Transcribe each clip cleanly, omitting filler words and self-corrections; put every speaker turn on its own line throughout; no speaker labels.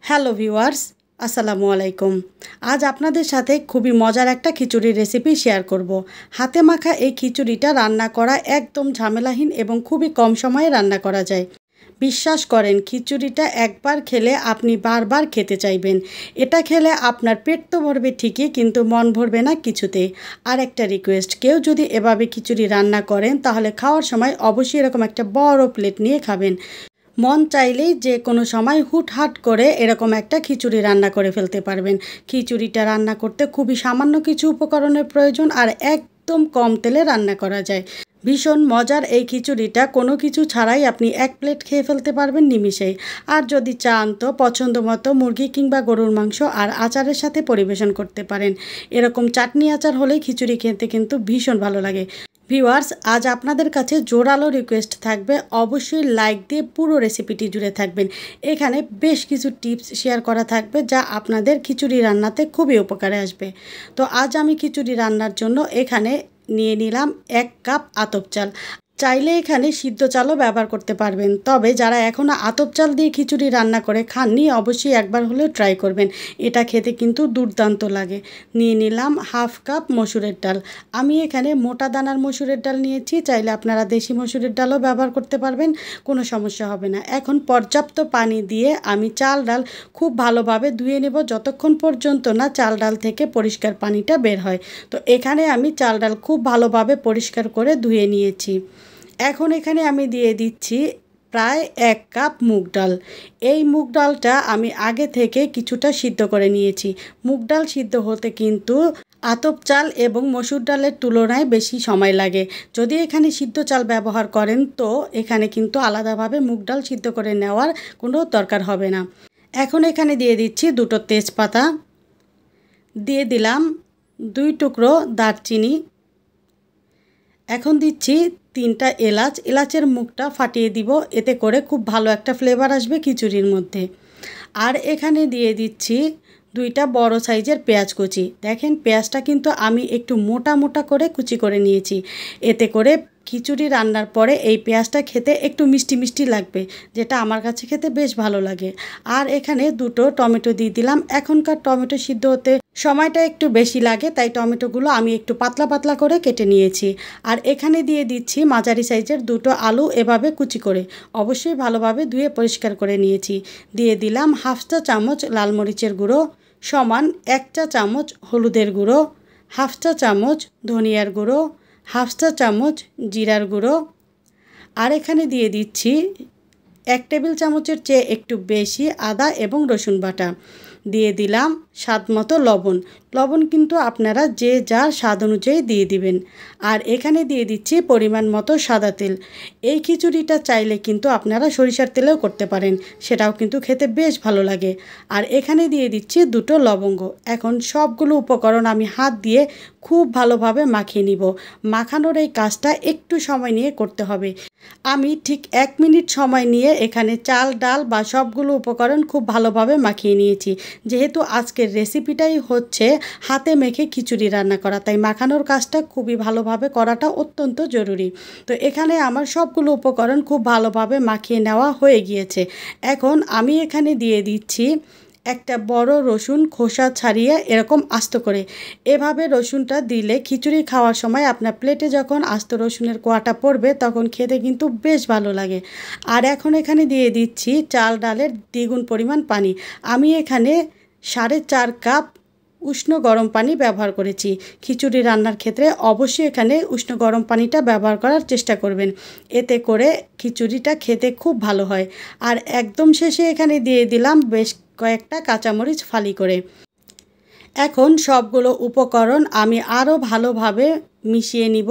Hello viewers, আসসালামু আলাইকুম। আজ আপনাদের সাথে খুবই মজার একটা খিচুড়ির রেসিপি শেয়ার করব। হাতে মাখা এই খিচুড়িটা রান্না করা একদম ঝামেলাহীন এবং খুবই কম সময়ে রান্না করা যায়। বিশ্বাস করেন, খিচুড়িটা একবার খেলে আপনি বারবার খেতে চাইবেন। এটা খেলে আপনার পেট তো ভরবে ঠিকই, কিন্তু মন ভরবে না কিছুতেই। আর একটা রিকোয়েস্ট, কেউ যদি এভাবে খিচুড়ি রান্না করেন তাহলে খাওয়ার সময় অবশ্যই এরকম একটা বড় প্লেট নিয়ে খাবেন। মন চাইলেই যে কোনো সময় হুটহাট করে এরকম একটা খিচুড়ি রান্না করে ফেলতে পারবেন। খিচুড়িটা রান্না করতে খুবই সামান্য কিছু উপকরণের প্রয়োজন, আর একদম কম তেলে রান্না করা যায়। ভীষণ মজার এই খিচুড়িটা কোনো কিছু ছাড়াই আপনি এক প্লেট খেয়ে ফেলতে পারবেন নিমিষেই। আর যদি চান তো পছন্দ মতো মুরগি কিংবা গরুর মাংস আর আচারের সাথে পরিবেশন করতে পারেন। এরকম চাটনি আচার হলে খিচুড়ি খেতে কিন্তু ভীষণ ভালো লাগে। ভিউয়ার্স, আজ আপনাদের কাছে জোরালো রিকোয়েস্ট থাকবে, অবশ্যই লাইক দিয়ে পুরো রেসিপিটি জুড়ে থাকবেন। এখানে বেশ কিছু টিপস শেয়ার করা থাকবে যা আপনাদের খিচুড়ি রান্নাতে খুবই উপকারে আসবে। তো আজ আমি খিচুড়ি রান্নার জন্য এখানে নিয়ে নিলাম 1 কাপ আতপ চাল। চাইলে এখানে সিদ্ধ চালও ব্যবহার করতে পারবেন, তবে যারা এখনও আতপ চাল দিয়ে খিচুড়ি রান্না করে খাননি অবশ্যই একবার হলেও ট্রাই করবেন। এটা খেতে কিন্তু দুর্দান্ত লাগে। নিয়ে নিলাম 1/2 কাপ মসুরের ডাল। আমি এখানে মোটা দানার মসুরের ডাল নিয়েছি, চাইলে আপনারা দেশি মসুরের ডালও ব্যবহার করতে পারবেন, কোনো সমস্যা হবে না। এখন পর্যাপ্ত পানি দিয়ে আমি চাল ডাল খুব ভালোভাবে ধুয়ে নেব যতক্ষণ পর্যন্ত না চাল ডাল থেকে পরিষ্কার পানিটা বের হয়। তো এখানে আমি চাল ডাল খুব ভালোভাবে পরিষ্কার করে ধুয়ে নিয়েছি। এখন এখানে আমি দিয়ে দিচ্ছি প্রায় 1 কাপ মুগ ডাল। এই মুগ ডালটা আমি আগে থেকে কিছুটা সিদ্ধ করে নিয়েছি। মুগ ডাল সিদ্ধ হতে কিন্তু আতপ চাল এবং মসুর ডালের তুলনায় বেশি সময় লাগে। যদি এখানে সিদ্ধ চাল ব্যবহার করেন তো এখানে কিন্তু আলাদাভাবে মুগ ডাল সিদ্ধ করে নেওয়ার কোনো দরকার হবে না। এখন এখানে দিয়ে দিচ্ছি 2টো তেজপাতা, দিয়ে দিলাম 2 টুকরো দারচিনি, এখন দিচ্ছি 3টা এলাচ। এলাচের মুখটা ফাটিয়ে দিব, এতে করে খুব ভালো একটা ফ্লেভার আসবে খিচুড়ির মধ্যে। আর এখানে দিয়ে দিচ্ছি 2টা বড় সাইজের পেঁয়াজ কুচি। দেখেন, পেঁয়াজটা কিন্তু আমি একটু মোটা মোটা করে কুচি করে নিয়েছি। এতে করে খিচুড়ি রান্নার পরে এই পেঁয়াজটা খেতে একটু মিষ্টি মিষ্টি লাগবে, যেটা আমার কাছে খেতে বেশ ভালো লাগে। আর এখানে 2টো টমেটো দিয়ে দিলাম। এখনকার টমেটো সিদ্ধ হতে সময়টা একটু বেশি লাগে, তাই টমেটোগুলো আমি একটু পাতলা পাতলা করে কেটে নিয়েছি। আর এখানে দিয়ে দিচ্ছি মাঝারি সাইজের 2টো আলু, এভাবে কুচি করে অবশ্যই ভালোভাবে ধুয়ে পরিষ্কার করে নিয়েছি। দিয়ে দিলাম 1/2 চা চামচ লাল মরিচের গুঁড়ো, সমান 1 চা চামচ হলুদের গুঁড়ো, 1/2 চা চামচ ধনিয়ার গুঁড়ো, 1/2 চা চামচ জিরার গুঁড়ো। আর এখানে দিয়ে দিচ্ছি 1 টেবিল চামচের চেয়ে একটু বেশি আদা এবং রসুন বাটা। দিয়ে দিলাম স্বাদ মতো লবণ। লবণ কিন্তু আপনারা যে যার স্বাদ অনুযায়ী দিয়ে দিবেন। আর এখানে দিয়ে দিচ্ছি পরিমাণ মতো সাদা তেল। এই খিচুড়িটা চাইলে কিন্তু আপনারা সরিষার তেলেও করতে পারেন, সেটাও কিন্তু খেতে বেশ ভালো লাগে। আর এখানে দিয়ে দিচ্ছি 2টো লবঙ্গ। এখন সবগুলো উপকরণ আমি হাত দিয়ে খুব ভালোভাবে মাখিয়ে নিব। মাখানোর এই কাজটা একটু সময় নিয়ে করতে হবে। আমি ঠিক 1 মিনিট সময় নিয়ে এখানে চাল ডাল বা সবগুলো উপকরণ খুব ভালোভাবে মাখিয়ে নিয়েছি। যেহেতু আজকের রেসিপিটাই হচ্ছে হাতে মেখে খিচুড়ি রান্না করা, তাই মাখানোর কাজটা খুবই ভালোভাবে করাটা অত্যন্ত জরুরি। তো এখানে আমার সবগুলো উপকরণ খুব ভালোভাবে মাখিয়ে নেওয়া হয়ে গিয়েছে। এখন আমি এখানে দিয়ে দিচ্ছি একটা বড় রসুন, খোসা ছাড়িয়ে এরকম আস্ত করে। এভাবে রসুনটা দিলে খিচুড়ি খাওয়ার সময় আপনার প্লেটে যখন আস্ত রসুনের কোয়াটা পড়বে তখন খেতে কিন্তু বেশ ভালো লাগে। আর এখন এখানে দিয়ে দিচ্ছি চাল ডালের দ্বিগুণ পরিমাণ পানি। আমি এখানে 4.5 কাপ উষ্ণ গরম পানি ব্যবহার করেছি। খিচুড়ি রান্নার ক্ষেত্রে অবশ্যই এখানে উষ্ণ গরম পানিটা ব্যবহার করার চেষ্টা করবেন, এতে করে খিচুড়িটা খেতে খুব ভালো হয়। আর একদম শেষে এখানে দিয়ে দিলাম বেশ কয়েকটা কাঁচামরিচ ফালি করে। এখন সবগুলো উপকরণ আমি আরও ভালোভাবে মিশিয়ে নিব।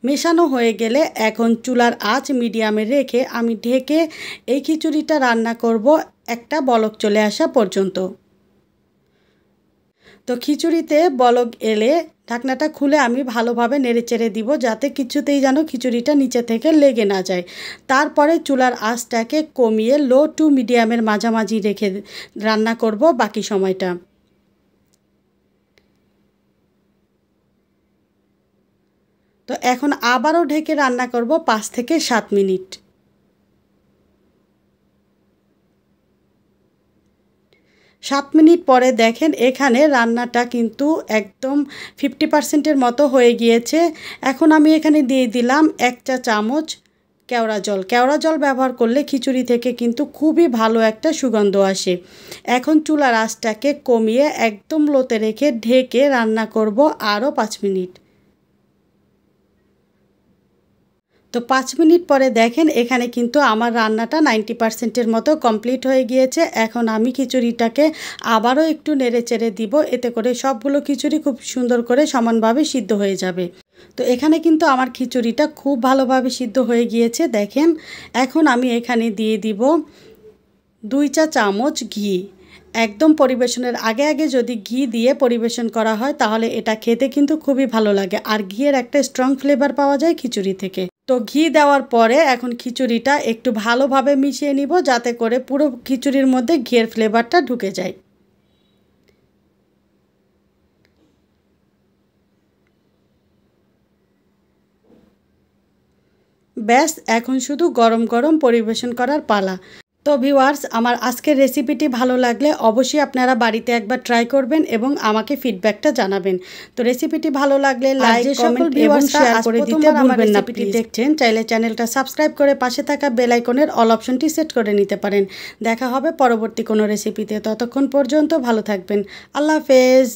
মেশানো হয়ে গেলে এখন চুলার আঁচ মিডিয়ামে রেখে আমি ঢেকে এই খিচুড়িটা রান্না করব একটা বলক চলে আসা পর্যন্ত। তো খিচুড়িতে বলক এলে ঢাকনাটা খুলে আমি ভালোভাবে নেড়েচেড়ে দিব, যাতে কিছুতেই যেন খিচুড়িটা নিচে থেকে লেগে না যায়। তারপরে চুলার আঁচটাকে কমিয়ে লো টু মিডিয়ামের মাঝামাঝি রেখে রান্না করব বাকি সময়টা। তো এখন আবারও ঢেকে রান্না করব 5 থেকে 7 মিনিট। 7 মিনিট পরে দেখেন এখানে রান্নাটা কিন্তু একদম 50%-এর মতো হয়ে গিয়েছে। এখন আমি এখানে দিয়ে দিলাম 1 চা চামচ কেওড়া জল। কেওড়া জল ব্যবহার করলে খিচুড়ি থেকে কিন্তু খুবই ভালো একটা সুগন্ধ আসে। এখন চুলার আঁচটাকে কমিয়ে একদম লোতে রেখে ঢেকে রান্না করব আরও 5 মিনিট। তো 5 মিনিট পরে দেখেন এখানে কিন্তু আমার রান্নাটা 90%-এর মতো কমপ্লিট হয়ে গিয়েছে। এখন আমি খিচুড়িটাকে আবারও একটু নেড়েচেড়ে দিব, এতে করে সবগুলো খিচুড়ি খুব সুন্দর করে সমানভাবে সিদ্ধ হয়ে যাবে। তো এখানে কিন্তু আমার খিচুড়িটা খুব ভালোভাবে সিদ্ধ হয়ে গিয়েছে দেখেন। এখন আমি এখানে দিয়ে দিব 2 চা চামচ ঘি। একদম পরিবেশনের আগে আগে যদি ঘি দিয়ে পরিবেশন করা হয় তাহলে এটা খেতে কিন্তু খুবই ভালো লাগে, আর ঘিয়ের একটা স্ট্রং ফ্লেভার পাওয়া যায় খিচুড়ি থেকে। তো ঘি দেওয়ার পরে এখন খিচুড়িটা একটু ভালোভাবে মিশিয়ে নিব, যাতে করে পুরো খিচুড়ির মধ্যে ঘিয়ের ফ্লেভারটা ঢুকে যায়। ব্যাস, এখন শুধু গরম গরম পরিবেশন করার পালা। তো ভিউয়ার্স, আমার আজকের রেসিপিটি ভালো লাগলে অবশ্যই আপনারা বাড়িতে একবার ট্রাই করবেন এবং আমাকে ফিডব্যাকটা জানাবেন। তো রেসিপিটি ভালো লাগলে লাইক, কমেন্ট এবং শেয়ার করে দিতে ভুলবেন না প্লিজ। দেখছেন চাইলে চ্যানেলটা সাবস্ক্রাইব করে পাশে থাকা বেল আইকনের অল অপশনটি সেট করে নিতে পারেন। দেখা হবে পরবর্তী কোনো রেসিপিতে। ততক্ষণ পর্যন্ত ভালো থাকবেন। আল্লাহ হাফেজ।